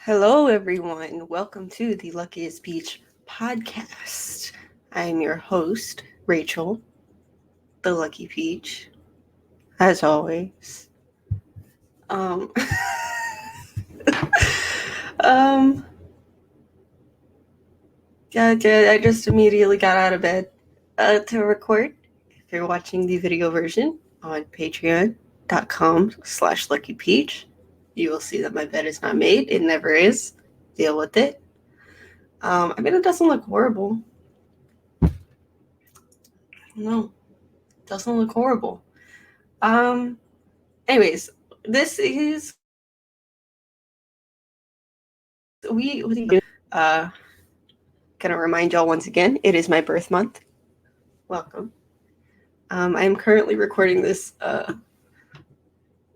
Hello, everyone. Welcome to the Luckiest Peach podcast. I am your host, Rachel, the Lucky Peach, as always. Um, um, yeah, I just immediately got out of bed to record. If you're watching the video version on patreon.com/luckypeach, you will see that my bed is not made. It never is. Deal with it. It doesn't look horrible. No, it doesn't look horrible. Um, Anyways, this is uh gonna remind y'all once again, it is my birth month. Welcome. I am currently recording this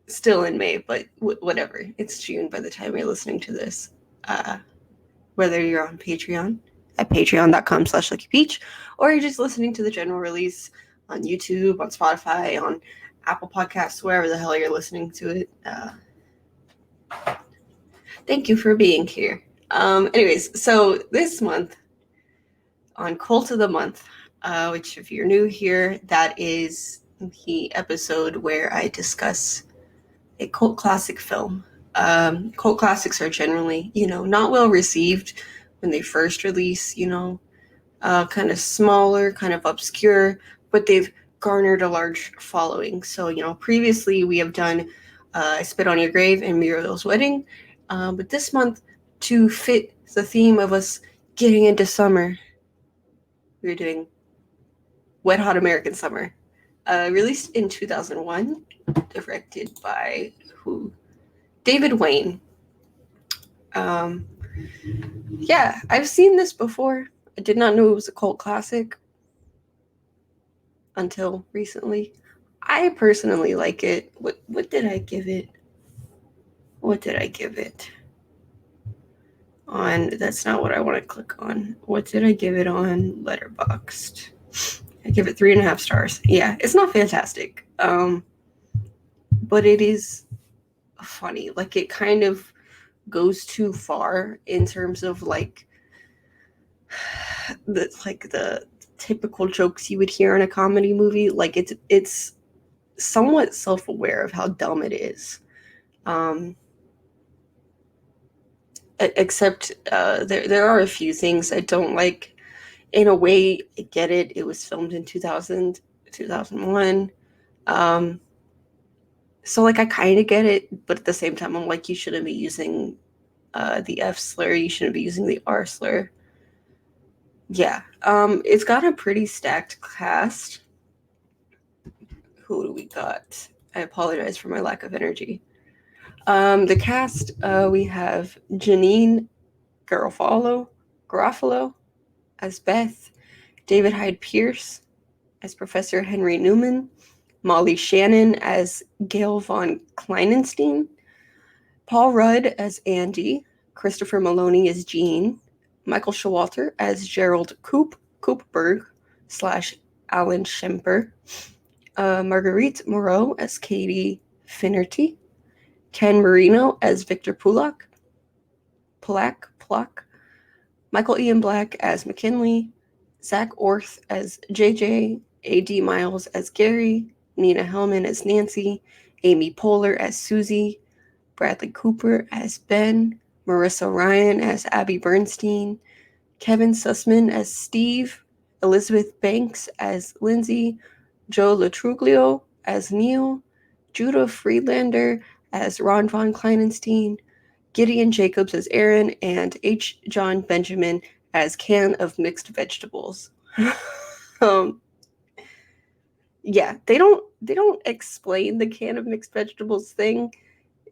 still in May, but whatever. It's June by the time you're listening to this. Whether you're on Patreon at patreon.com/luckypeach, or you're just listening to the general release on YouTube, on Spotify, on Apple Podcasts, wherever the hell you're listening to it. Thank you for being here. Anyways, so this month on Cult of the Month, which if you're new here, that is the episode where I discuss a cult classic film. Cult classics are generally, not well received when they first release, kind of smaller, kind of obscure, but they've garnered a large following. So, previously we have done I Spit on Your Grave and Muriel's Wedding. But this month, to fit the theme of us getting into summer, we're doing Wet Hot American Summer. Released in 2001, directed by who? David Wayne. Yeah, I've seen this before. I did not know it was a cult classic until recently. I personally like it. What did I give it? What did I give it? That's not what I want to click on. What did I give it on Letterboxd? I give it 3.5 stars. Yeah, it's not fantastic. But it is funny. Like, it kind of goes too far in terms of the typical jokes you would hear in a comedy movie. Like, it's somewhat self-aware of how dumb it is. Except there are a few things I don't like. In a way, I get it. It was filmed in 2000, 2001. So, I kind of get it. But at the same time, I'm like, you shouldn't be using the F slur. You shouldn't be using the R slur. Yeah. It's got a pretty stacked cast. Who do we got? I apologize for my lack of energy. The cast, we have Janine Garofalo as Beth, David Hyde Pierce as Professor Henry Newman, Molly Shannon as Gail von Kleinenstein, Paul Rudd as Andy, Christopher Maloney as Gene, Michael Showalter as Gerald Coopberg / Alan Schemper, Marguerite Moreau as Katie Finnerty, Ken Marino as Victor Pulak, Michael Ian Black as McKinley, Zach Orth as JJ, A.D. Miles as Gary, Nina Hellman as Nancy, Amy Poehler as Susie, Bradley Cooper as Ben, Marissa Ryan as Abby Bernstein, Kevin Sussman as Steve, Elizabeth Banks as Lindsay, Joe Latruglio as Neil, Judah Friedlander as Ron von Kleinenstein, Gideon Jacobs as Aaron, and H. John Benjamin as Can of Mixed Vegetables. Yeah, they don't explain the Can of Mixed Vegetables thing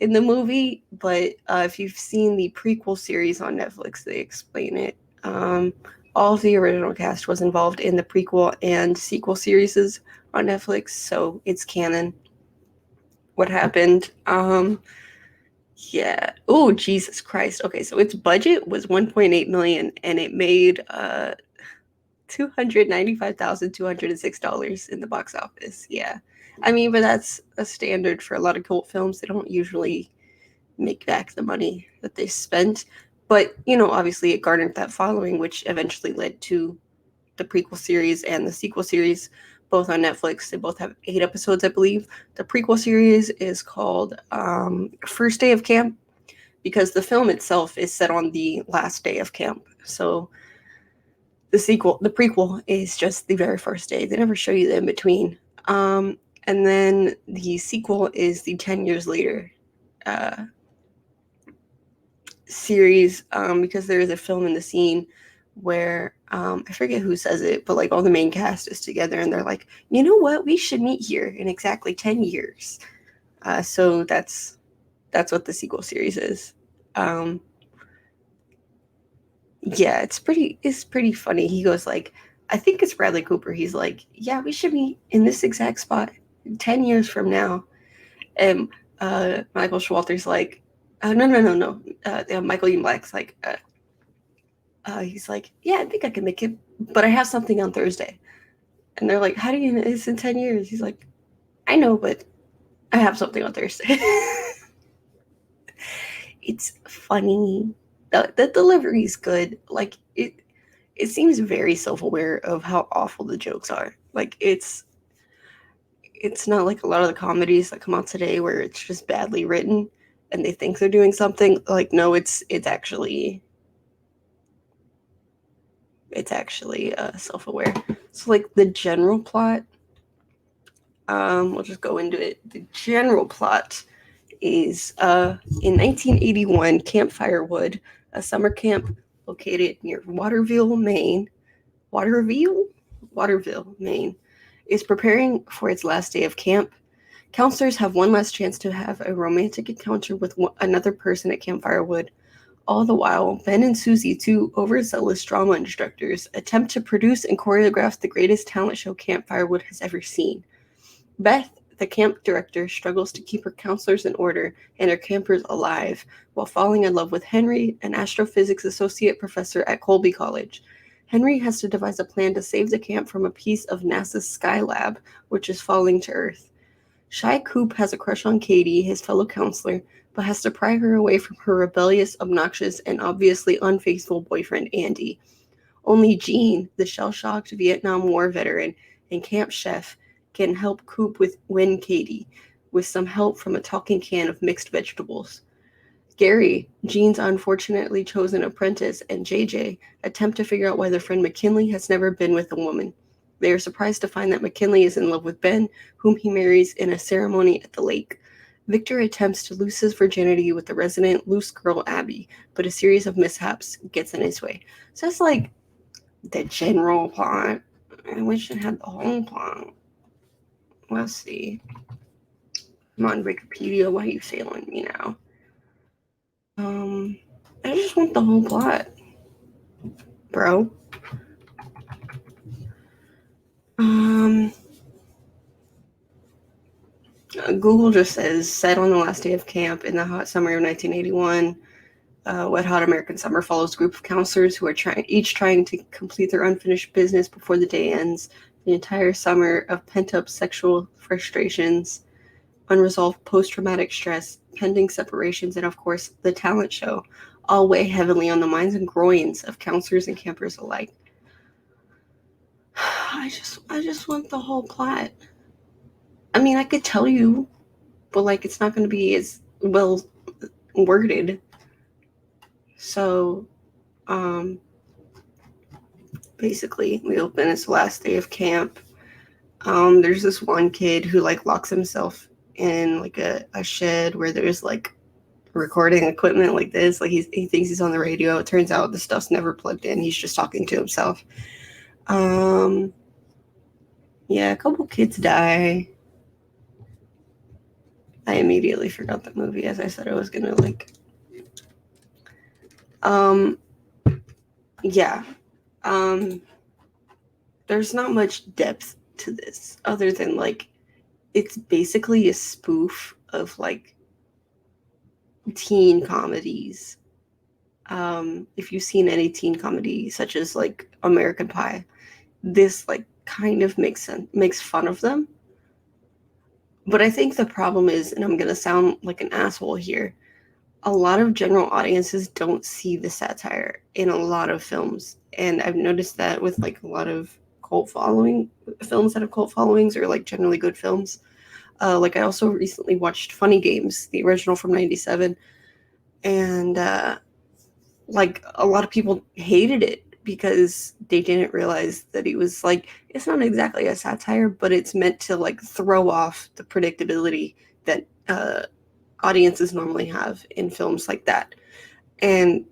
in the movie, but if you've seen the prequel series on Netflix, they explain it. All of the original cast was involved in the prequel and sequel series on Netflix, so it's canon. What happened? Yeah. Oh, Jesus Christ. Okay, so its budget was $1.8 million, and it made $295,206 in the box office. Yeah. But that's a standard for a lot of cult films. They don't usually make back the money that they spent. But, obviously it garnered that following, which eventually led to the prequel series and the sequel series, both on Netflix. They both have 8 episodes, I believe. The prequel series is called First Day of Camp, because the film itself is set on the last day of camp. So the prequel is just the very first day. They never show you the in between. And then the sequel is the 10 years later series, because there is a film in the scene where I forget who says it, but like all the main cast is together and they're like, you know what, we should meet here in exactly 10 years. So that's what the sequel series is. Yeah, it's pretty funny. He goes like, I think it's Bradley Cooper. He's like, yeah, we should meet in this exact spot 10 years from now. And Michael Schwalter's like, no. Michael Ian Black's like, he's like, yeah, I think I can make it, but I have something on Thursday. And they're like, how do you know it's in 10 years? He's like, I know, but I have something on Thursday. It's funny. The delivery is good. Like, it seems very self-aware of how awful the jokes are. Like, it's not like a lot of the comedies that come out today where it's just badly written and they think they're doing something. Like, no, it's actually self-aware. So like the general plot, we'll just go into it. The general plot is in 1981, Camp Firewood, a summer camp located near Waterville, Maine, is preparing for its last day of camp. Counselors have one last chance to have a romantic encounter with another person at Camp Firewood. All the while, Ben and Susie, two overzealous drama instructors, attempt to produce and choreograph the greatest talent show Camp Firewood has ever seen. Beth, the camp director, struggles to keep her counselors in order and her campers alive while falling in love with Henry, an astrophysics associate professor at Colby College. Henry has to devise a plan to save the camp from a piece of NASA's Skylab, which is falling to Earth. Shy Coop has a crush on Katie, his fellow counselor, but has to pry her away from her rebellious, obnoxious, and obviously unfaithful boyfriend, Andy. Only Gene, the shell-shocked Vietnam War veteran and camp chef, can help Coop win Katie, with some help from a talking can of mixed vegetables. Gary, Gene's unfortunately chosen apprentice, and JJ attempt to figure out why their friend McKinley has never been with a woman. They are surprised to find that McKinley is in love with Ben, whom he marries in a ceremony at the lake. Victor attempts to lose his virginity with the resident loose girl Abby, but a series of mishaps gets in his way. So that's like the general plot. I wish it had the whole plot. Let's see. I'm on Wikipedia. Why are you failing me now? I just want the whole plot, bro. Google just says set on the last day of camp in the hot summer of 1981. Wet Hot American Summer follows a group of counselors who are each trying to complete their unfinished business before the day ends. The entire summer of pent-up sexual frustrations, unresolved post-traumatic stress, pending separations, and of course, the talent show, all weigh heavily on the minds and groins of counselors and campers alike. I just want the whole plot. I mean, I could tell you, but like it's not going to be as well worded. So, basically, we open this last day of camp. There's this one kid who like locks himself in like a shed where there's like recording equipment like this. Like he thinks he's on the radio. It turns out the stuff's never plugged in. He's just talking to himself. Yeah, a couple kids die. I immediately forgot the movie, as I said I was gonna like. Yeah. There's not much depth to this other than like it's basically a spoof of like teen comedies. If you've seen any teen comedy such as like American Pie, this like kind of makes fun of them. But I think the problem is, and I'm gonna sound like an asshole here, a lot of general audiences don't see the satire in a lot of films. And I've noticed that with like a lot of films that have cult followings, or like generally good films. Like I also recently watched Funny Games, the original from '97, and like a lot of people hated it because they didn't realize that it was like, it's not exactly a satire, but it's meant to like throw off the predictability that audiences normally have in films like that. And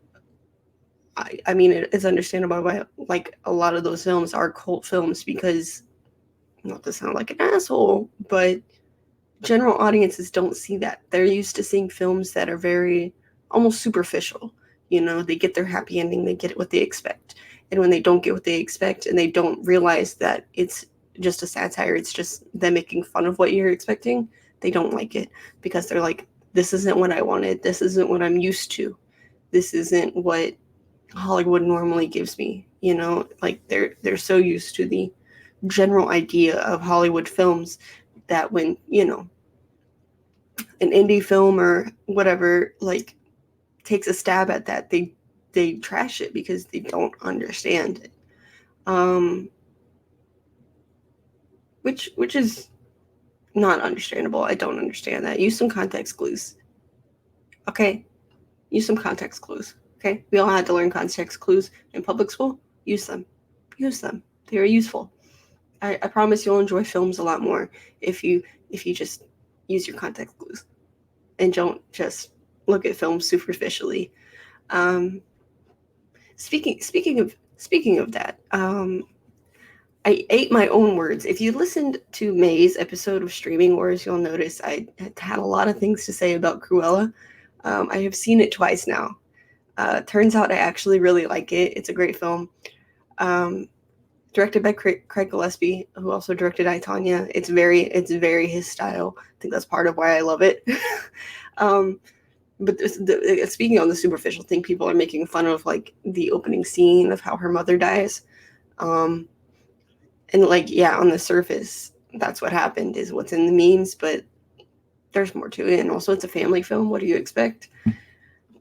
I mean, it's understandable why like a lot of those films are cult films, because, not to sound like an asshole, but general audiences don't see that. They're used to seeing films that are very almost superficial. You know, they get their happy ending, they get what they expect. And when they don't get what they expect and they don't realize that it's just a satire, it's just them making fun of what you're expecting, they don't like it, because they're like, this isn't what I wanted. This isn't what I'm used to. This isn't what Hollywood normally gives me. You know, like they're so used to the general idea of Hollywood films that when, you know, an indie film or whatever like takes a stab at that, they trash it because they don't understand it. Which is not understandable. I don't understand that. Use some context clues. Okay? Use some context clues. Okay? We all had to learn context clues in public school. Use them. Use them. They are useful. I promise you'll enjoy films a lot more if you just use your context clues and don't just look at films superficially. Um, speaking of that, I ate my own words. If you listened to May's episode of Streaming Wars, you'll notice I had a lot of things to say about Cruella. I have seen it twice now. Turns out I actually really like it. It's a great film. Directed by Craig Gillespie, who also directed I, Tonya. It's very his style. I think that's part of why I love it. But speaking on the superficial thing, people are making fun of like the opening scene of how her mother dies. And like, yeah, on the surface, that's what happened, is what's in the memes, but there's more to it. And also, it's a family film. What do you expect?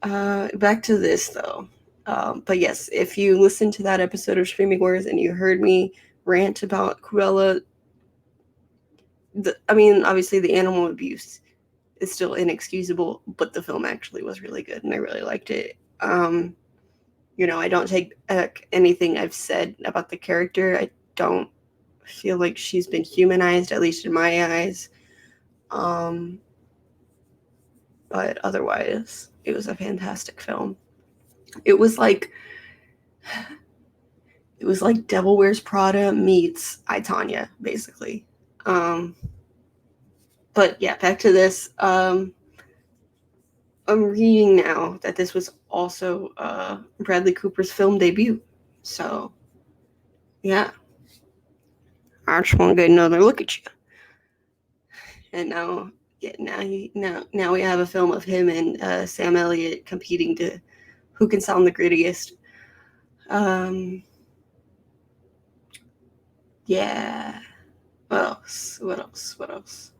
Back to this though. But yes, if you listened to that episode of Streaming Wars and you heard me rant about Cruella, I mean, obviously the animal abuse is still inexcusable, but the film actually was really good and I really liked it. You know, I don't take anything I've said about the character. I don't feel like she's been humanized, at least in my eyes. But otherwise, it was a fantastic film. It was like Devil Wears Prada meets I, Tonya, basically. But yeah, back to this. I'm reading now that this was also Bradley Cooper's film debut. So yeah, I just want to get another look at you. And now we have a film of him and Sam Elliott competing to who can sound the grittiest. Yeah. What else?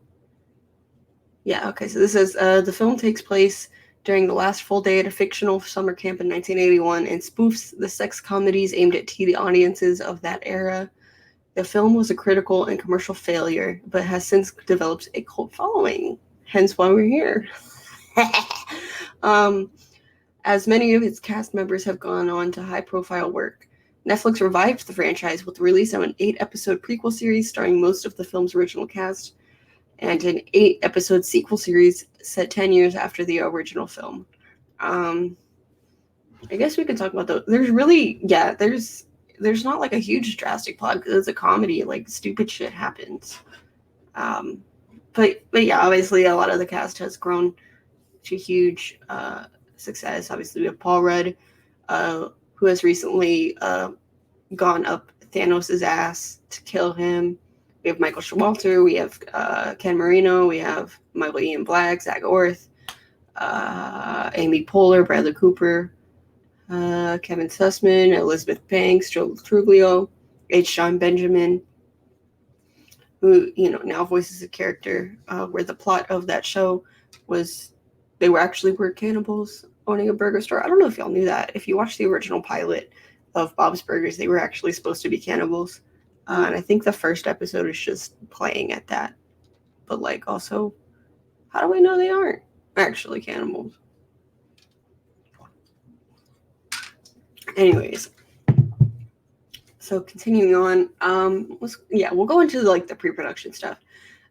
Yeah, okay, so this is the film takes place during the last full day at a fictional summer camp in 1981 and spoofs the sex comedies aimed at teen audiences of that era. The film was a critical and commercial failure, but has since developed a cult following, hence why we're here. As many of its cast members have gone on to high-profile work. Netflix revived the franchise with the release of an 8-episode prequel series starring most of the film's original cast, and an 8-episode sequel series set 10 years after the original film. I guess we could talk about those. There's not like a huge drastic plot because it's a comedy. Like stupid shit happens. But yeah, obviously a lot of the cast has grown to huge success. Obviously we have Paul Rudd, who has recently gone up Thanos' ass to kill him. We have Michael Showalter, we have Ken Marino, we have Michael Ian Black, Zach Orth, Amy Poehler, Bradley Cooper, Kevin Sussman, Elizabeth Banks, Joe Truglio, H. John Benjamin, who, you know, now voices a character where the plot of that show was they were cannibals owning a burger store. I don't know if y'all knew that. If you watch the original pilot of Bob's Burgers, they were actually supposed to be cannibals. And I think the first episode is just playing at that. But, like, also, how do we know they aren't actually cannibals? Anyways, so continuing on, we'll go into, like, the pre-production stuff.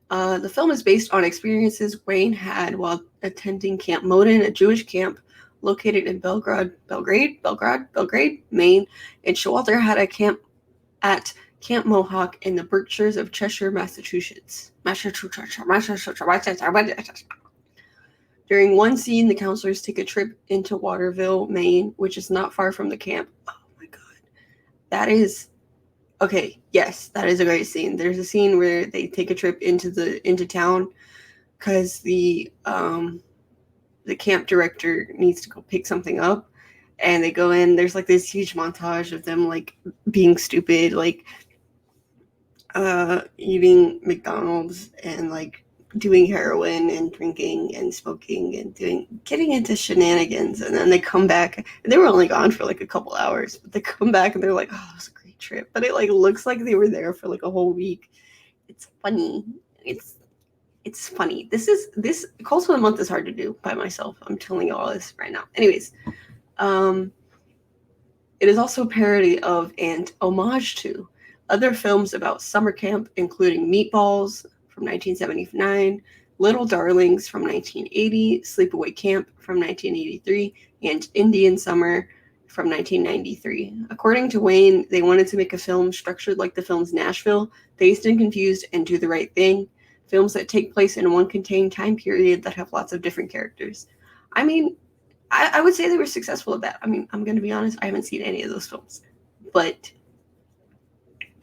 The film is based on experiences Wayne had while attending Camp Moden, a Jewish camp located in Belgrade, Maine, and Showalter had a camp at Camp Mohawk in the Berkshires of Cheshire, Massachusetts. During one scene, the counselors take a trip into Waterville, Maine, which is not far from the camp. Oh my god. That is okay, yes, that is a great scene. There's a scene where they take a trip into town because the camp director needs to go pick something up, and they go in. There's like this huge montage of them like being stupid, like eating McDonald's and like doing heroin and drinking and smoking and getting into shenanigans. And then they come back, and they were only gone for like a couple hours, but they come back and they're like, oh, it was a great trip. But it like looks like they were there for like a whole week. It's funny. It's funny. This Calls for the Month is hard to do by myself. I'm telling you all this right now. Anyways, it is also a parody of and homage to other films about summer camp, including Meatballs from 1979, Little Darlings from 1980, Sleepaway Camp from 1983, and Indian Summer from 1993. According to Wayne, they wanted to make a film structured like the films Nashville, Dazed and Confused, and Do the Right Thing, films that take place in one contained time period that have lots of different characters. I mean, I would say they were successful at that. I mean, I'm going to be honest, I haven't seen any of those films, but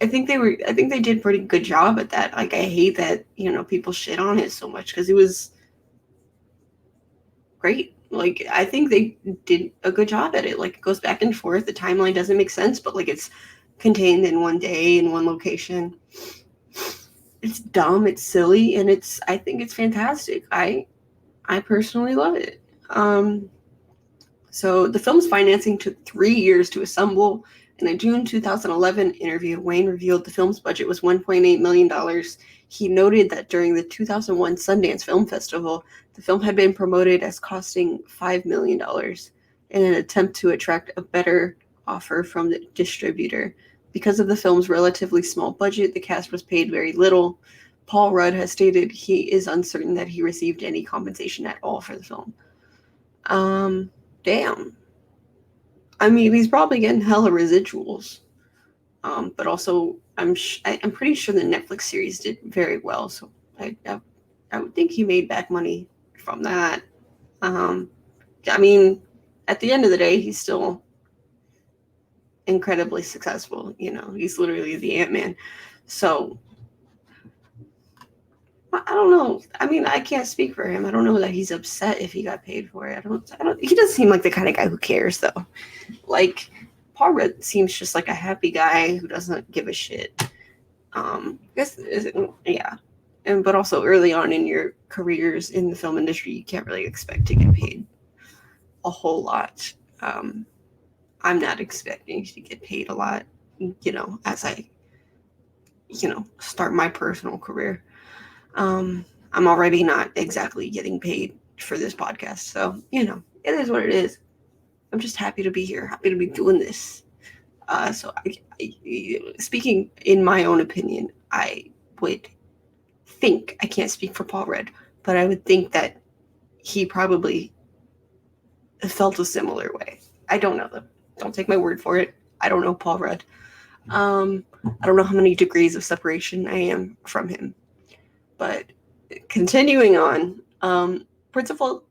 I think they did a pretty good job at that. Like, I hate that, people shit on it so much because it was great. Like, I think they did a good job at it. Like, it goes back and forth. The timeline doesn't make sense, but like it's contained in one day in one location. It's dumb, it's silly, and I think it's fantastic. I personally love it. So the film's financing took 3 years to assemble. In a June 2011 interview, Wayne revealed the film's budget was $1.8 million. He noted that during the 2001 Sundance Film Festival, the film had been promoted as costing $5 million in an attempt to attract a better offer from the distributor. Because of the film's relatively small budget, the cast was paid very little. Paul Rudd has stated he is uncertain that he received any compensation at all for the film. Damn. I mean, he's probably getting hella residuals. But also, I'm pretty sure the Netflix series did very well. So I would think he made back money from that. I mean, at the end of the day, he's still incredibly successful. He's literally the Ant-Man. So I don't know. I mean, I can't speak for him. I don't know that he's upset if he got paid for it. I don't. He doesn't seem like the kind of guy who cares, though. Like, Paul Rudd seems just like a happy guy who doesn't give a shit. Yeah. But also early on in your careers in the film industry, you can't really expect to get paid a whole lot. I'm not expecting to get paid a lot, as I, start my personal career. I'm already not exactly getting paid for this podcast. So, it is what it is. I'm just happy to be here, happy to be doing this. So speaking in my own opinion, I would think, I can't speak for Paul Rudd, but I would think that he probably felt a similar way. I don't know them. Don't take my word for it. I don't know Paul Rudd. I don't know how many degrees of separation I am from him. But continuing on, principal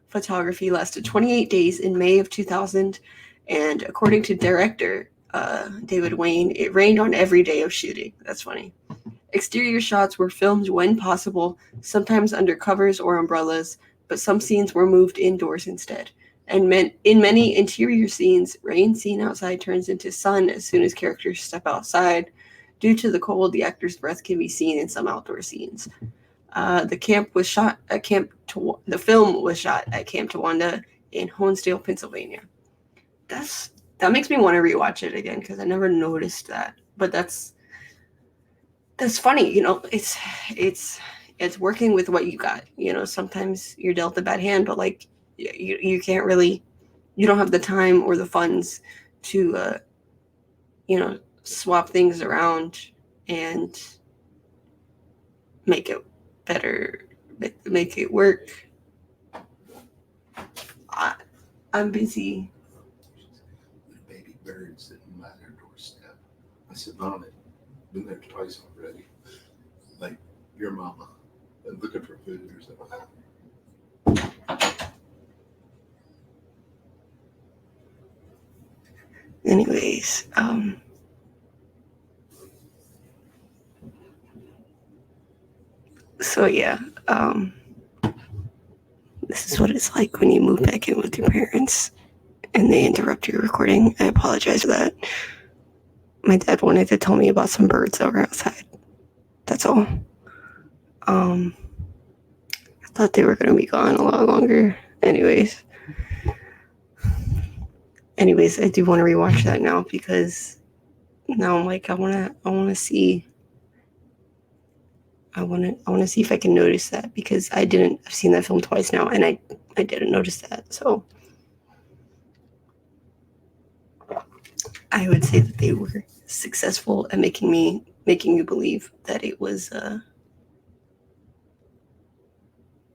photography lasted 28 days in May of 2000, and according to director David Wayne, it rained on every day of shooting. That's funny. Exterior shots were filmed when possible, sometimes under covers or umbrellas, but some scenes were moved indoors instead. And in many interior scenes, rain seen outside turns into sun as soon as characters step outside. Due to the cold, the actor's breath can be seen in some outdoor scenes. The film was shot at Camp Tawanda in Honesdale, Pennsylvania. That makes me want to rewatch it again because I never noticed that. But that's funny, it's working with what you got. Sometimes you're dealt a bad hand, but like you can't really, you don't have the time or the funds to swap things around and make it better, make it work. I'm busy. Baby bird sitting by their doorstep. I said, Mom, I've been there twice already. Like your mama, and looking for food or something. Anyways, so yeah, this is what it's like when you move back in with your parents and they interrupt your recording. I apologize for that. My dad wanted to tell me about some birds that were outside. That's all. I thought they were going to be gone a lot longer. Anyways, I do want to rewatch that now because now I'm like, I want to see. I want to see if I can notice that because I've seen that film twice now and I didn't notice that. So I would say that they were successful at making you believe that it was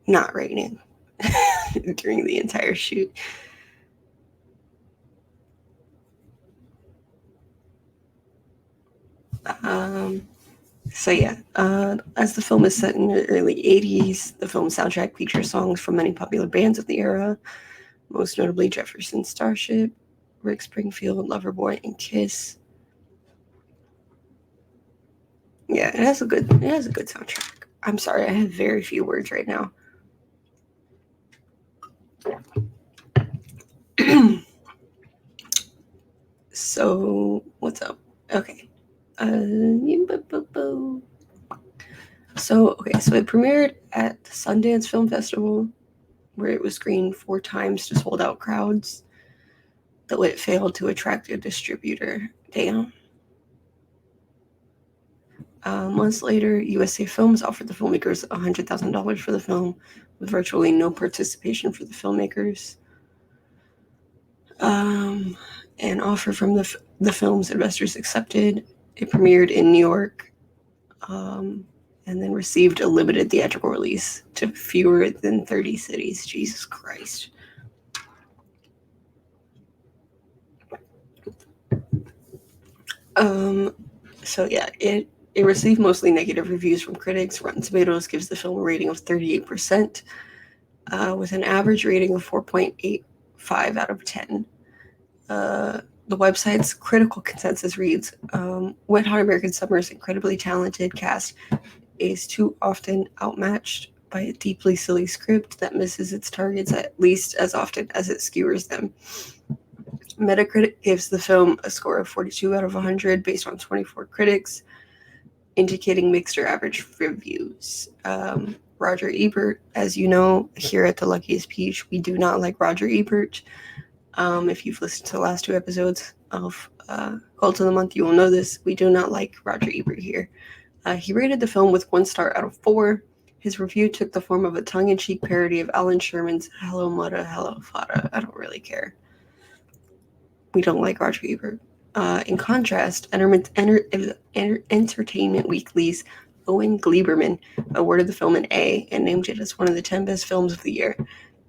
not raining during the entire shoot. So yeah, as the film is set in the early 80s, the film soundtrack features songs from many popular bands of the era, most notably Jefferson Starship, Rick Springfield, Loverboy, and Kiss. Yeah, it has a good soundtrack. I'm sorry, I have very few words right now. So what's up? Okay. So it premiered at the Sundance Film Festival, where it was screened 4 times to sold out crowds, though it failed to attract a distributor. Damn. Months later, USA Films offered the filmmakers $100,000 for the film, with virtually no participation for the filmmakers. An offer from the film's investors accepted. It premiered in New York, and then received a limited theatrical release to fewer than 30 cities. Jesus Christ. So yeah, it received mostly negative reviews from critics. Rotten Tomatoes gives the film a rating of 38%, with an average rating of 4.85 out of 10. The website's critical consensus reads, Wet Hot American Summer's incredibly talented cast is too often outmatched by a deeply silly script that misses its targets at least as often as it skewers them. Metacritic gives the film a score of 42 out of 100 based on 24 critics, indicating mixed or average reviews. Roger Ebert, as you know, here at the Luckiest Peach, we do not like Roger Ebert. If you've listened to the last 2 episodes of Cult of the Month, you will know this. We do not like Roger Ebert here. He rated the film with 1 star out of 4. His review took the form of a tongue-in-cheek parody of Alan Sherman's Hello Mudda, Hello Fada. I don't really care. We don't like Roger Ebert. In contrast, Entertainment Weekly's Owen Gleiberman awarded the film an A and named it as one of the 10 best films of the year.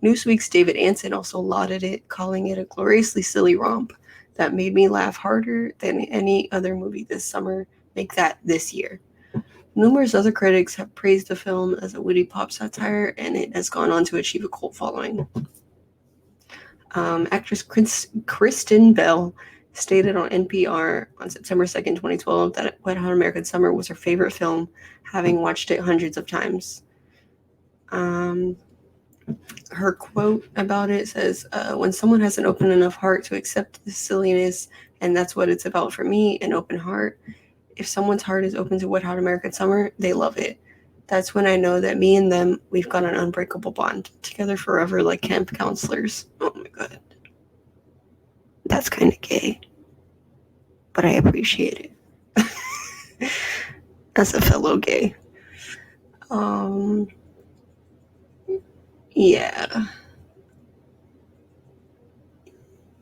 Newsweek's David Anson also lauded it, calling it a gloriously silly romp that made me laugh harder than any other movie this summer. Make that this year. Numerous other critics have praised the film as a witty pop satire, and it has gone on to achieve a cult following. Actress Kristen Bell stated on NPR on September 2nd, 2012, that Wet Hot American Summer was her favorite film, having watched it hundreds of times. Her quote about it says, when someone has an open enough heart to accept the silliness, and that's what it's about for me, an open heart. If someone's heart is open to Wet Hot American Summer, they love it. that's when I know that me and them, we've got an unbreakable bond. Together forever like camp counselors. Oh my god. That's kind of gay. But I appreciate it. As a fellow gay. Yeah.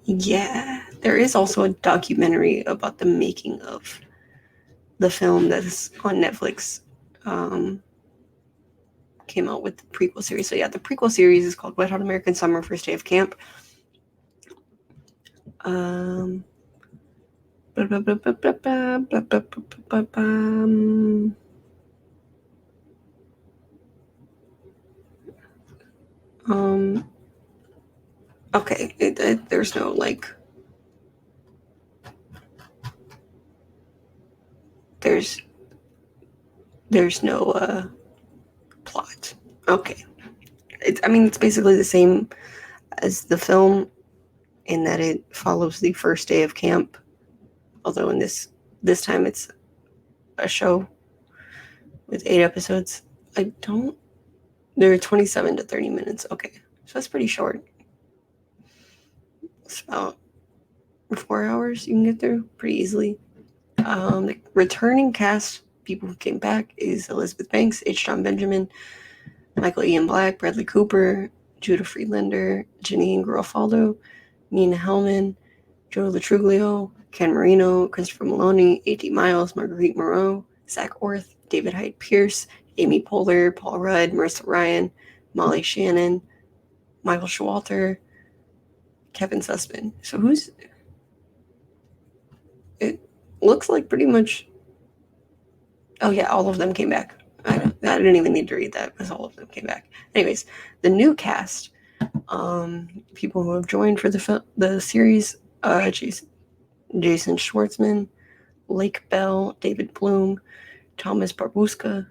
Yeah. There is also a documentary about the making of the film that's on Netflix. Came out with the prequel series. So yeah, the prequel series is called Wet Hot American Summer, First Day of Camp. Okay, there's no like, there's no plot. Okay, it's basically the same as the film in that it follows the first day of camp, although in this time it's a show with 8 episodes. They're 27 to 30 minutes. Okay, so that's pretty short. It's about 4 hours you can get through pretty easily. The returning cast, people who came back, is Elizabeth Banks, H. John Benjamin, Michael Ian Black, Bradley Cooper, Judah Friedlander, Janine Garofalo, Nina Hellman, Joe Latruglio, Ken Marino, Christopher Maloney, A.T. Miles, Marguerite Moreau, Zach Orth, David Hyde Pierce, Amy Poehler, Paul Rudd, Marissa Ryan, Molly Shannon, Michael Showalter, Kevin Sussman. So it looks like pretty much, oh yeah, all of them came back. I didn't even need to read that because all of them came back. Anyways, the new cast, people who have joined for the series, Jason Schwartzman, Lake Bell, David Bloom, Thomas Barbuska,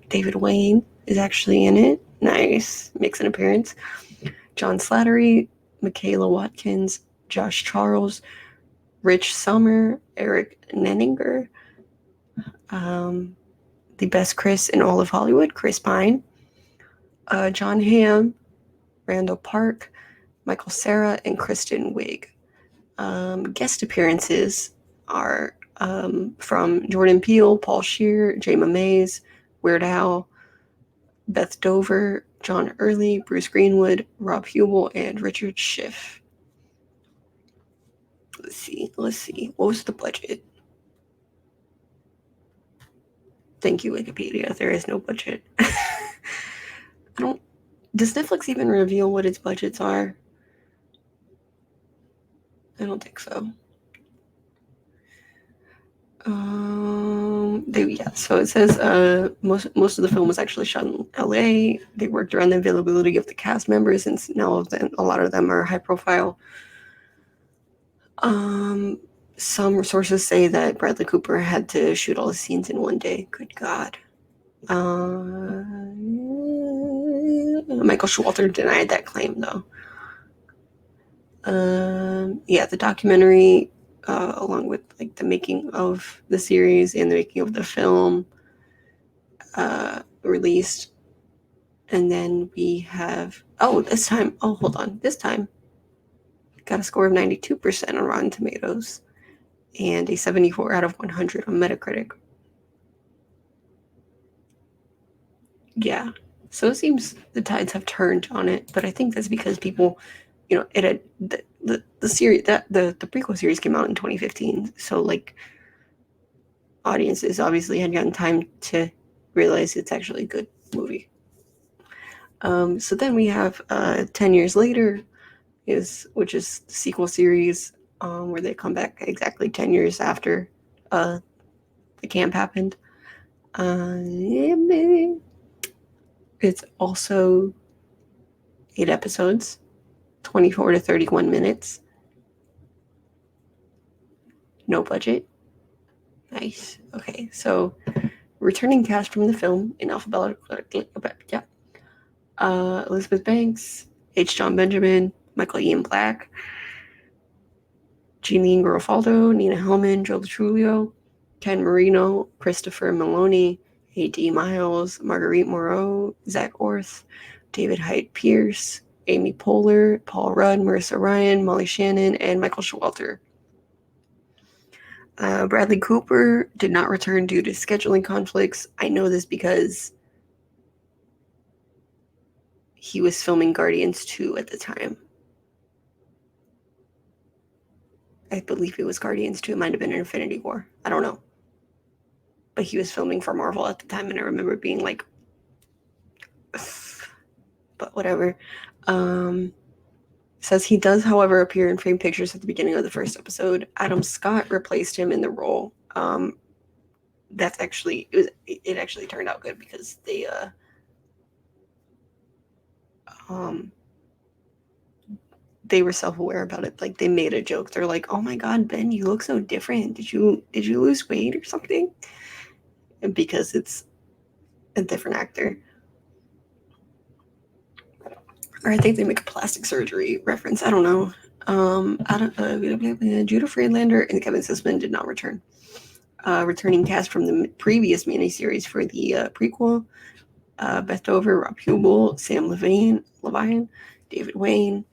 David Wayne is actually in it. Nice. Makes an appearance. John Slattery, Michaela Watkins, Josh Charles, Rich Summer, Eric Nenninger, the best Chris in all of Hollywood, Chris Pine, John Hamm, Randall Park, Michael Cera, and Kristen Wiig. Guest appearances are from Jordan Peele, Paul Scheer, Jayma Mays, Weird Al, Beth Dover, John Early, Bruce Greenwood, Rob Hubel, and Richard Schiff. Let's see. What was the budget? Thank you, Wikipedia. There is no budget. Does Netflix even reveal what its budgets are? I don't think so. So it says most of the film was actually shot in LA. They worked around the availability of the cast members, since now a lot of them are high profile. Some sources say that Bradley Cooper had to shoot all the scenes in one day. Good God. Michael Showalter denied that claim, though. The documentary, along with like the making of the series and the making of the film, released. And then we have this time got a score of 92% on Rotten Tomatoes and a 74 out of 100 on Metacritic. Yeah, so it seems the tides have turned on it, but I think that's because people, it had the series, that the prequel series came out in 2015, so like audiences obviously had gotten time to realize it's actually a good movie. So then we have 10 years later, which is the sequel series, where they come back exactly 10 years after the camp happened. It's also 8 episodes, 24 to 31 minutes. No budget. Nice. Okay, so returning cast from the film in alphabetical. Yeah. Elizabeth Banks, H. John Benjamin, Michael Ian Black, Jeanine Garofaldo, Nina Hellman, Joe Trulio, Ken Marino, Christopher Maloney, A.D. Miles, Marguerite Moreau, Zach Orth, David Hyde Pierce, Amy Poehler, Paul Rudd, Marissa Ryan, Molly Shannon, and Michael Showalter. Bradley Cooper did not return due to scheduling conflicts. I know this because he was filming Guardians 2 at the time. I believe it was Guardians 2. It might have been Infinity War. I don't know. But he was filming for Marvel at the time, and I remember being like, but whatever. Says he does, however, appear in framed pictures at the beginning of the first episode. Adam Scott replaced him in the role. That's actually it actually turned out good because they were self-aware about it. Like, they made a joke. They're like, "Oh my God, Ben, you look so different. Did you lose weight or something?" And because it's a different actor. Or I think they make a plastic surgery reference. I don't know. Judah Friedlander and Kevin Sussman did not return. Returning cast from the previous miniseries for the prequel: Beth Dover, Rob Hubel, Sam Levine, David Wayne,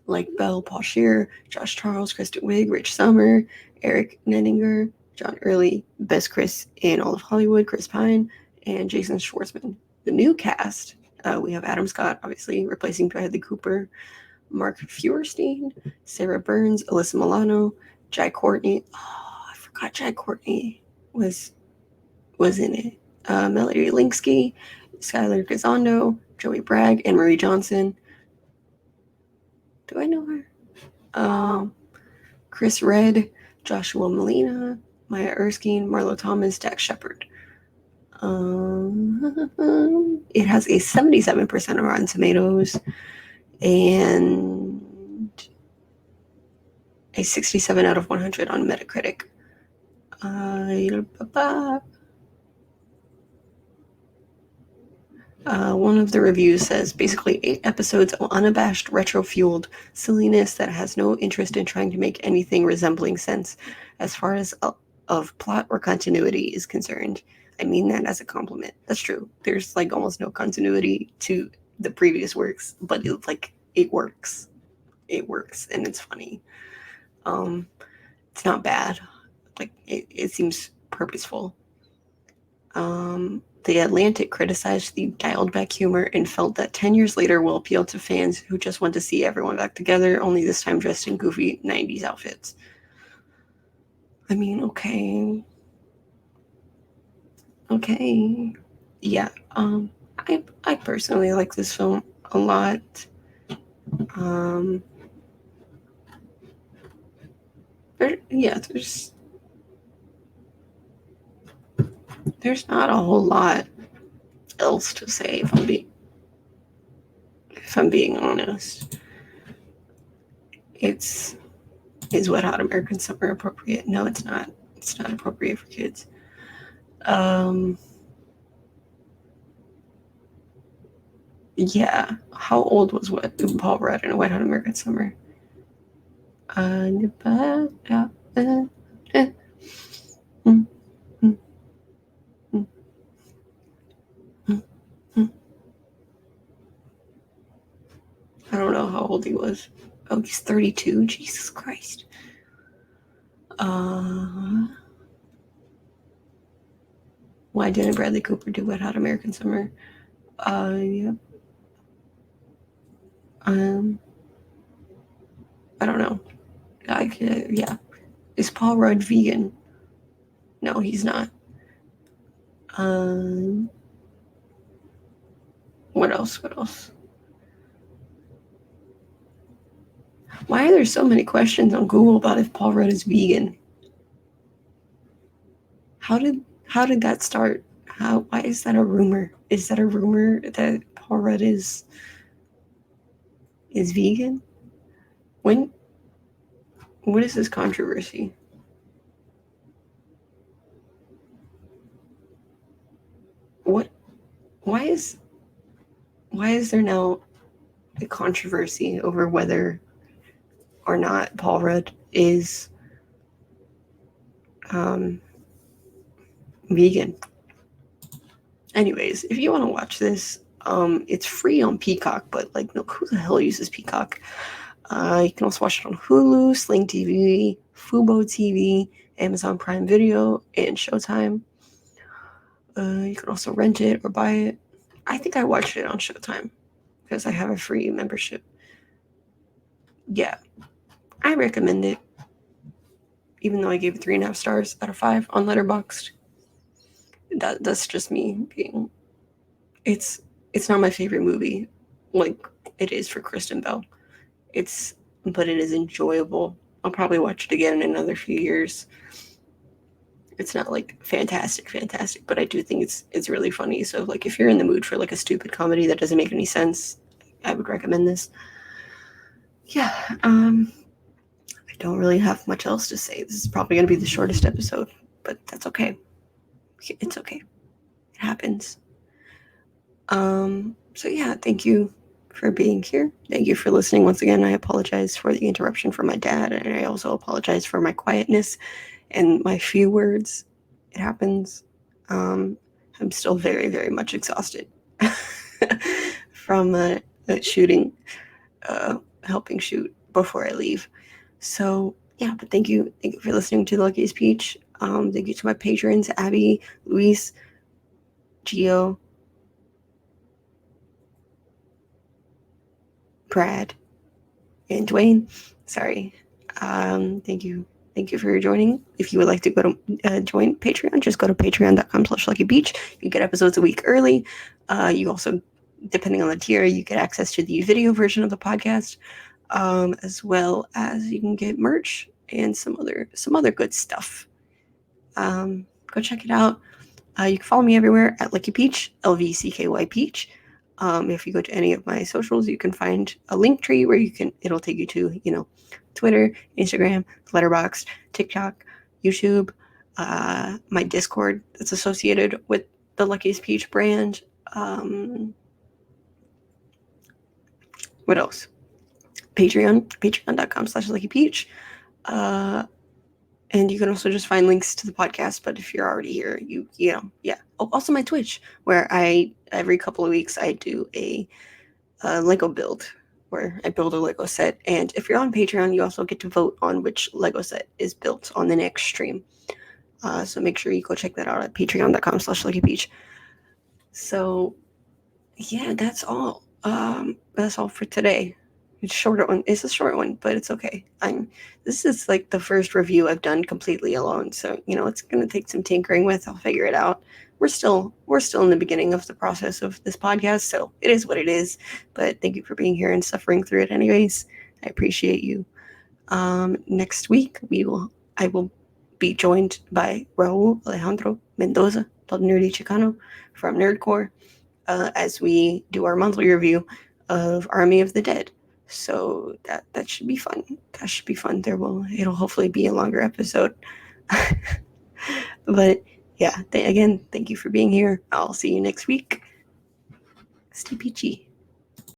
Like Bell, Paul Scheer, Josh Charles, Kristen Wiig, Rich Sommer, Eric Nenninger, John Early, Best Chris in all of Hollywood, Chris Pine, and Jason Schwartzman. The new cast, we have Adam Scott, obviously, replacing Bradley Cooper, Mark Feuerstein, Sarah Burns, Alyssa Milano, Jai Courtney. Oh, I forgot Jai Courtney was in it. Melody Linsky, Skylar Gazondo, Joey Bragg, and Marie Johnson. Do I know her? Chris Redd, Joshua Molina, Maya Erskine, Marlo Thomas, Dax Shepard. It has a 77% on Rotten Tomatoes and a 67 out of 100 on Metacritic. One of the reviews says, basically 8 episodes of unabashed retro-fueled silliness that has no interest in trying to make anything resembling sense as far as of plot or continuity is concerned. I mean that as a compliment. That's true. There's like almost no continuity to the previous works, but it works. It works and it's funny. It's not bad. Like it seems purposeful. The Atlantic criticized the dialed-back humor and felt that 10 years later will appeal to fans who just want to see everyone back together, only this time dressed in goofy 90s outfits. I mean, okay. Yeah, I personally like this film a lot. There's not a whole lot else to say if I'm being honest. Is Wet Hot American Summer appropriate? No, it's not. It's not appropriate for kids. Yeah. How old was Paul Rudd in Wet Hot American Summer? I don't know how old he was. Oh, he's 32? Jesus Christ. Why didn't Bradley Cooper do Wet Hot American Summer? Yeah. I don't know. Yeah. Is Paul Rudd vegan? No, he's not. What else? Why are there so many questions on Google about if Paul Rudd is vegan? How did that start? Why is that a rumor? Is that a rumor that Paul Rudd is vegan? What is this controversy? Why is there now a controversy over whether or not Paul Rudd is vegan. Anyways, if you want to watch this, it's free on Peacock, but like, no, who the hell uses Peacock? You can also watch it on Hulu, Sling TV, Fubo TV, Amazon Prime Video, and Showtime. You can also rent it or buy it. I think I watched it on Showtime because I have a free membership. Yeah, I recommend it, even though I gave it 3.5 stars out of 5 on Letterboxd. That's just me being. It's not my favorite movie, like it is for Kristen Bell. But it is enjoyable. I'll probably watch it again in another few years. It's not like fantastic, but I do think it's really funny. So like, if you're in the mood for like a stupid comedy that doesn't make any sense, I would recommend this. Yeah, I don't really have much else to say. This is probably going to be the shortest episode, but that's okay. It's okay. It happens. So yeah, thank you for being here. Thank you for listening once again. I apologize for the interruption from my dad, and I also apologize for my quietness and my few words. It happens. I'm still very, very much exhausted from shooting, helping shoot before I leave. So yeah, but thank you for listening to Luckiest Peach. Thank you to my patrons, Abby, Luis, Gio, Brad, and Dwayne. Sorry. Thank you for joining. If you would like to go to join Patreon, just go to patreon.com/luckypeach. You get episodes a week early. You also, depending on the tier, you get access to the video version of the podcast, as well as you can get merch and some other good stuff. Go check it out. You can follow me everywhere at Lucky Peach, LVCKY Peach. If you go to any of my socials, you can find a link tree where it'll take you to, Twitter, Instagram, Letterboxd, TikTok, YouTube, my Discord that's associated with the Luckiest Peach brand. What else? patreon.com/luckypeach. And you can also just find links to the podcast. But if you're already here, yeah. Oh, also my Twitch, where every couple of weeks I do a Lego build, where I build a Lego set. And if you're on Patreon, you also get to vote on which Lego set is built on the next stream. So make sure you go check that out at patreon.com/luckypeach. So yeah, that's all. That's all for today. It's a short one, but it's okay. This is like the first review I've done completely alone, so it's gonna take some tinkering with. I'll figure it out. We're still in the beginning of the process of this podcast, so it is what it is. But thank you for being here and suffering through it anyways. I appreciate you. Next week I will be joined by Raul Alejandro Mendoza, the Nerdy Chicano from Nerdcore, as we do our monthly review of Army of the Dead. So that should be fun. It'll hopefully be a longer episode. But yeah, again, thank you for being here. I'll see you next week. Stay peachy.